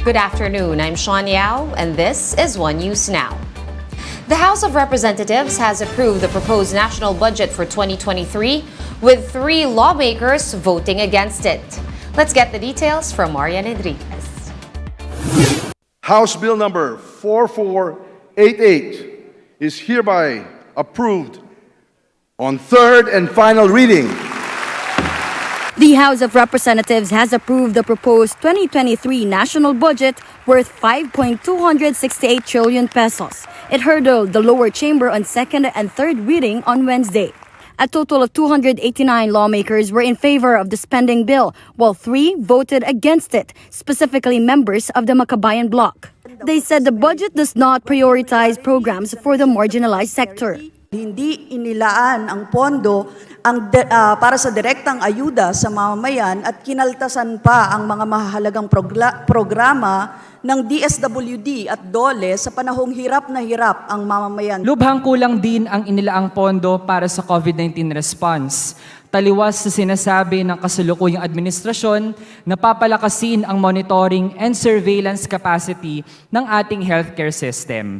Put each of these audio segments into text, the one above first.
Good afternoon, I'm Sean Yao, and this is One News Now. The House of Representatives has approved the proposed national budget for 2023, with 3 lawmakers voting against it. Let's get the details from Marian Enriquez. House Bill number 4488 is hereby approved on third and final reading. The House of Representatives has approved the proposed 2023 national budget worth 5.268 trillion pesos. It hurdled the lower chamber on second and third reading on Wednesday. A total of 289 lawmakers were in favor of the spending bill, while 3 voted against it, specifically members of the Makabayan bloc. They said the budget does not prioritize programs for the marginalized sector. Hindi inilaan ang pondo para sa direktang ayuda sa mamamayan at kinaltasan pa ang mga mahalagang programa ng DSWD at DOLE sa panahong hirap na hirap ang mamamayan. Lubhang kulang din ang inilaang pondo para sa COVID-19 response. Taliwas sa sinasabi ng kasalukuyang administrasyon na papalakasin ang monitoring and surveillance capacity ng ating healthcare system.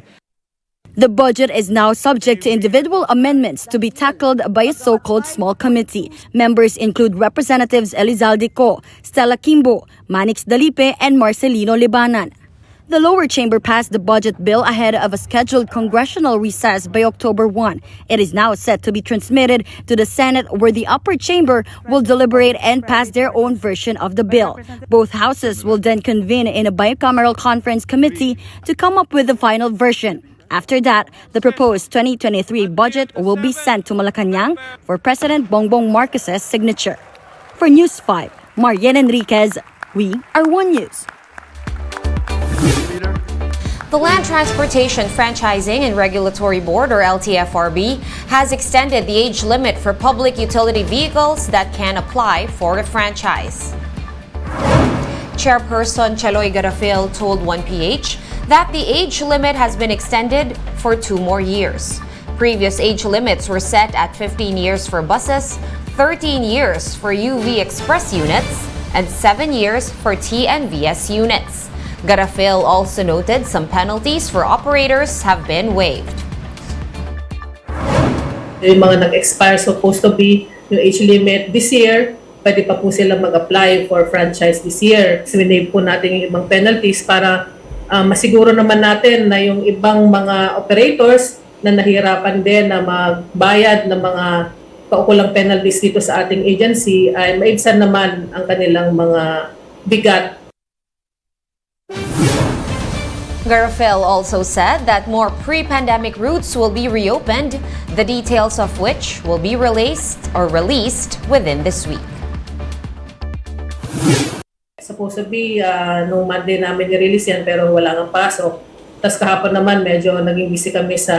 The budget is now subject to individual amendments to be tackled by a so-called small committee. Members include Representatives Elizalde Co, Stella Kimbo, Manix Dalipe, and Marcelino Libanan. The lower chamber passed the budget bill ahead of a scheduled congressional recess by October 1. It is now set to be transmitted to the Senate, where the upper chamber will deliberate and pass their own version of the bill. Both houses will then convene in a bicameral conference committee to come up with the final version. After that, the proposed 2023 budget will be sent to Malacanang for President Bongbong Marcos's signature. For News 5, Marian Enriquez, we are One News. The Land Transportation Franchising and Regulatory Board, or LTFRB, has extended the age limit for public utility vehicles that can apply for a franchise. Chairperson Chaloy Garafil told 1PH that the age limit has been extended for 2 more years. Previous age limits were set at 15 years for buses, 13 years for UV Express units, and 7 years for TNVS units. Garafil also noted some penalties for operators have been waived. Yung mga nag-expire supposed to be yung age limit this year, pwede pa po sila mag-apply for franchise this year. Sinave po natin yung ibang penalties para masiguro naman natin na yung ibang mga operators na nahirapan din na magbayad ng mga kaukulang penalties dito sa ating agency ay maibsan naman ang kanilang mga bigat. Garafil also said that more pre-pandemic routes will be reopened, the details of which will be released within this week. Supposed to be, nung Monday namin i-release yan pero wala nang pasok. Tapos kahapon naman medyo naging busy kami sa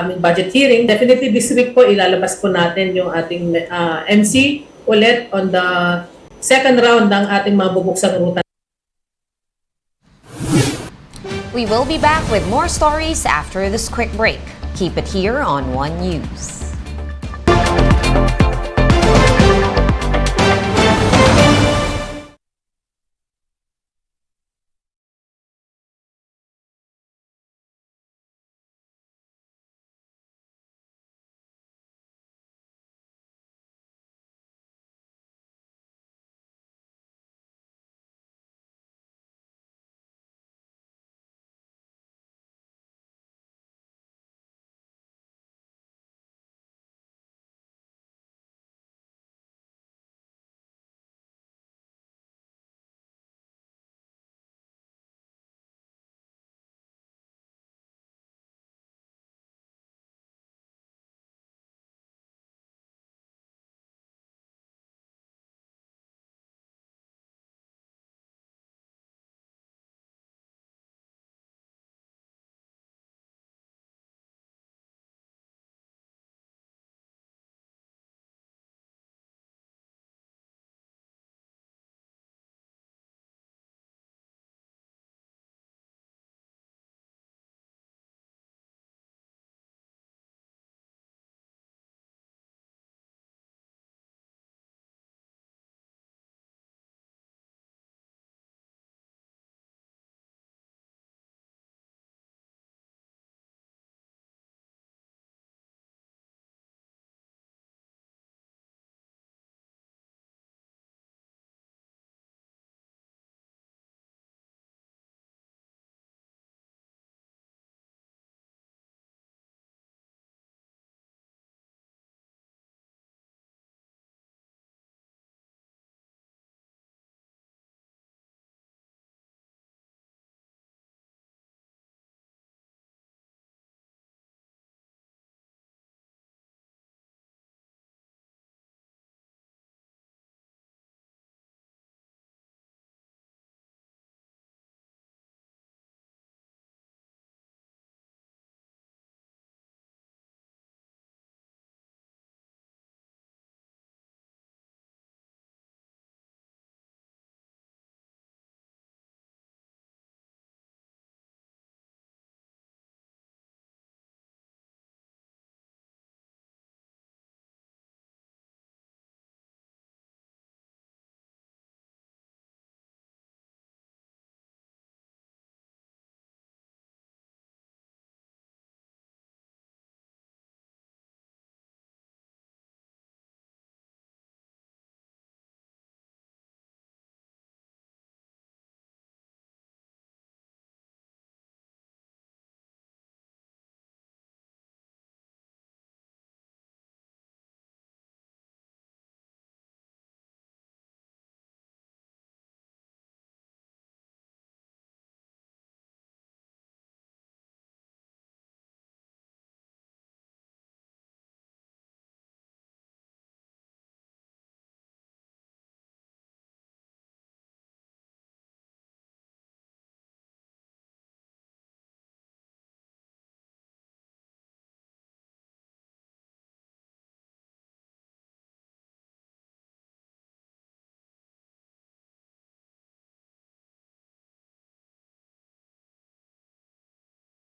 aming budget hearing. Definitely this week po ilalabas po natin yung ating MC ulit on the second round ng ating mga bubuksang ruta. We will be back with more stories after this quick break. Keep it here on One News.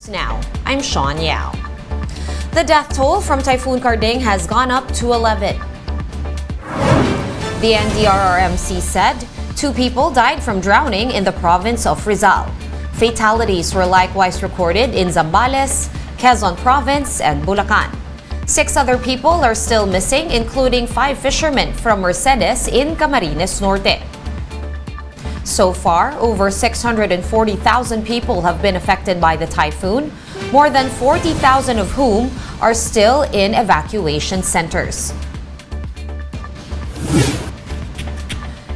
Now, I'm Sean Yao. The death toll from Typhoon Karding has gone up to 11. The NDRRMC said 2 people died from drowning in the province of Rizal. Fatalities were likewise recorded in Zambales, Quezon Province, and Bulacan. 6 other people are still missing, including 5 fishermen from Mercedes in Camarines Norte. So far, over 640,000 people have been affected by the typhoon, more than 40,000 of whom are still in evacuation centers.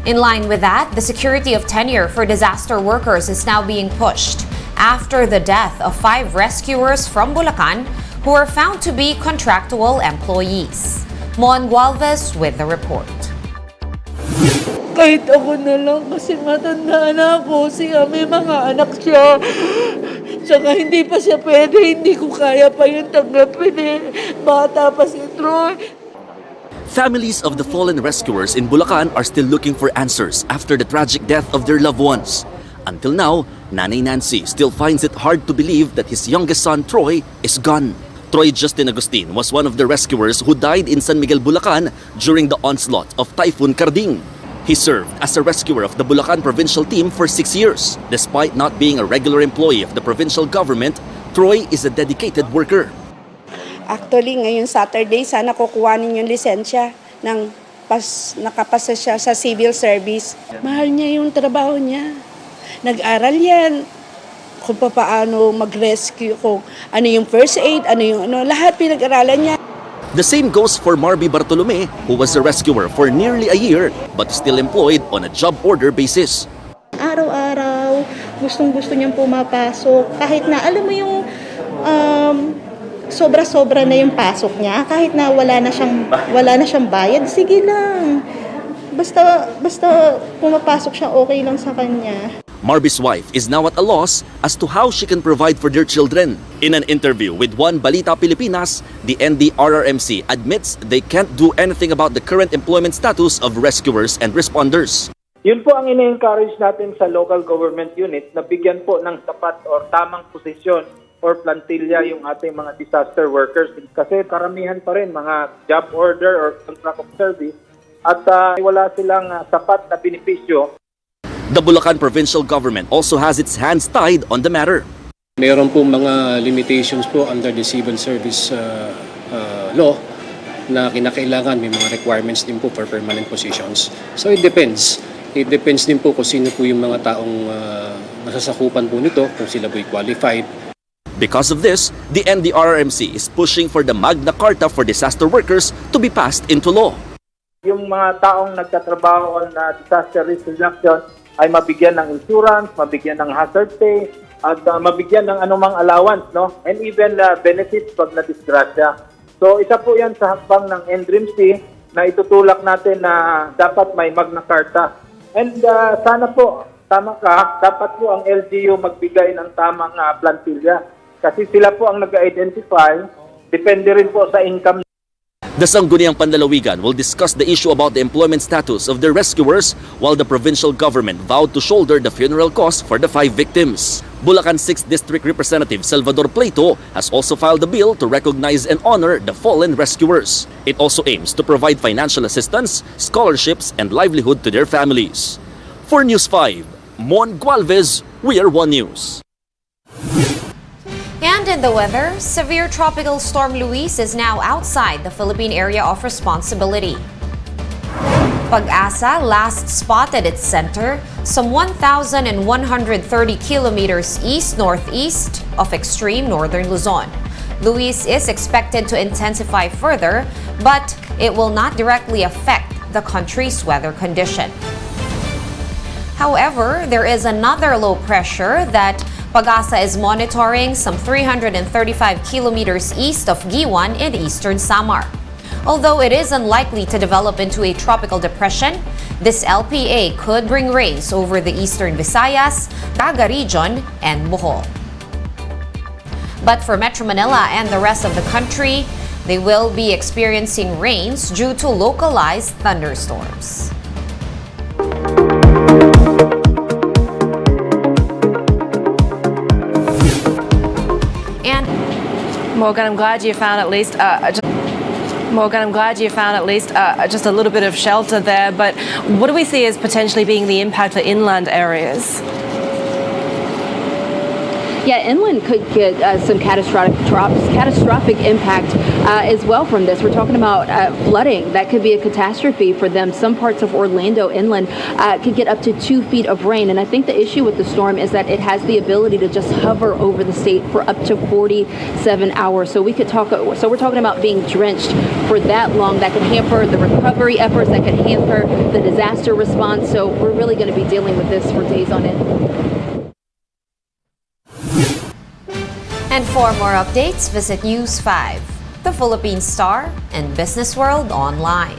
In line with that, the security of tenure for disaster workers is now being pushed after the death of 5 rescuers from Bulacan who were found to be contractual employees. Mon Gualvez with the report. Kahit ako na lang kasi matanda na ako, siya may mga anak siya. Tsaka hindi pa siya pwede, hindi ko kaya pa yung tanggapin eh. Bata pa si Troy. Families of the fallen rescuers in Bulacan are still looking for answers after the tragic death of their loved ones. Until now, Nanay Nancy still finds it hard to believe that his youngest son, Troy, is gone. Troy Justin Agustin was one of the rescuers who died in San Miguel, Bulacan during the onslaught of Typhoon Karding. He served as a rescuer of the Bulacan provincial team for 6 years. Despite not being a regular employee of the provincial government, Troy is a dedicated worker. Actually, ngayon Saturday, sana kukuhanin yung lisensya ng nakapasa siya sa civil service. Mahal niya yung trabaho niya. Nag-aral yan kung paano mag-rescue, kung ano yung first aid, lahat pinag-aralan niya. The same goes for Marby Bartolome, who was a rescuer for nearly a year but still employed on a job order basis. Araw-araw, gustong-gusto niyang pumapasok. Kahit na, alam mo yung sobra-sobra na yung pasok niya, kahit na wala na siyang bayad, sige lang. Basta pumapasok siya, okay lang sa kanya. Marby's wife is now at a loss as to how she can provide for their children. In an interview with One Balita Pilipinas, the NDRRMC admits they can't do anything about the current employment status of rescuers and responders. Yun po ang ina-encourage natin sa local government unit na bigyan po ng sapat or tamang posisyon or plantilla yung ating mga disaster workers. Kasi karamihan pa rin mga job order or contract of service at wala silang sapat na benepisyo. The Bulacan provincial government also has its hands tied on the matter. Meron po mga limitations po under the civil service law na kinakailangan, may mga requirements din po for permanent positions. So it depends. It depends din po kung sino po yung mga taong masasakupan po nito, kung sila po'y qualified. Because of this, the NDRRMC is pushing for the Magna Carta for disaster workers to be passed into law. Yung mga taong nagtatrabaho on disaster risk reduction ay mabigyan ng insurance, mabigyan ng hazard pay, at mabigyan ng anumang allowance, no? And even benefits pag na-disgrasya. So isa po yan sa hakbang ng NDRRMC na itutulak natin na dapat may Magna Carta. And sana po, tama ka, dapat po ang LGU magbigay ng tamang plantilla. Kasi sila po ang nag-identify, depende rin po sa income. The Sangguniang Panlalawigan will discuss the issue about the employment status of the rescuers while the provincial government vowed to shoulder the funeral costs for the 5 victims. Bulacan 6th District Representative Salvador Plato has also filed a bill to recognize and honor the fallen rescuers. It also aims to provide financial assistance, scholarships, and livelihood to their families. For News 5, Mon Gualvez, We Are One News. And in the weather, severe tropical storm Luis is now outside the Philippine area of responsibility. Pag-asa last spotted its center some 1,130 kilometers east-northeast of extreme northern Luzon. Luis is expected to intensify further, but it will not directly affect the country's weather condition. However, there is another low pressure that Pag-asa is monitoring some 335 kilometers east of Giwan in eastern Samar. Although it is unlikely to develop into a tropical depression, this LPA could bring rains over the eastern Visayas, Daga region, and Bohol. But for Metro Manila and the rest of the country, they will be experiencing rains due to localized thunderstorms. Morgan, I'm glad you found at least just a little bit of shelter there, but what do we see as potentially being the impact for inland areas? Yeah, inland could get some catastrophic impact as well from this. We're talking about flooding. That could be a catastrophe for them. Some parts of Orlando inland could get up to 2 feet of rain. And I think the issue with the storm is that it has the ability to just hover over the state for up to 47 hours. So we're talking about being drenched for that long. That could hamper the recovery efforts. That could hamper the disaster response. So we're really going to be dealing with this for days on end. And for more updates, visit News 5, the Philippine Star, and Business World online.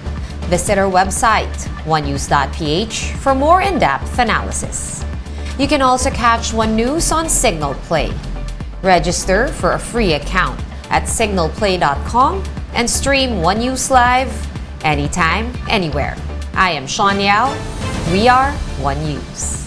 Visit our website, onenews.ph, for more in-depth analysis. You can also catch One News on Signal Play. Register for a free account at signalplay.com and stream One News live anytime, anywhere. I am Sean Yao. We are One News.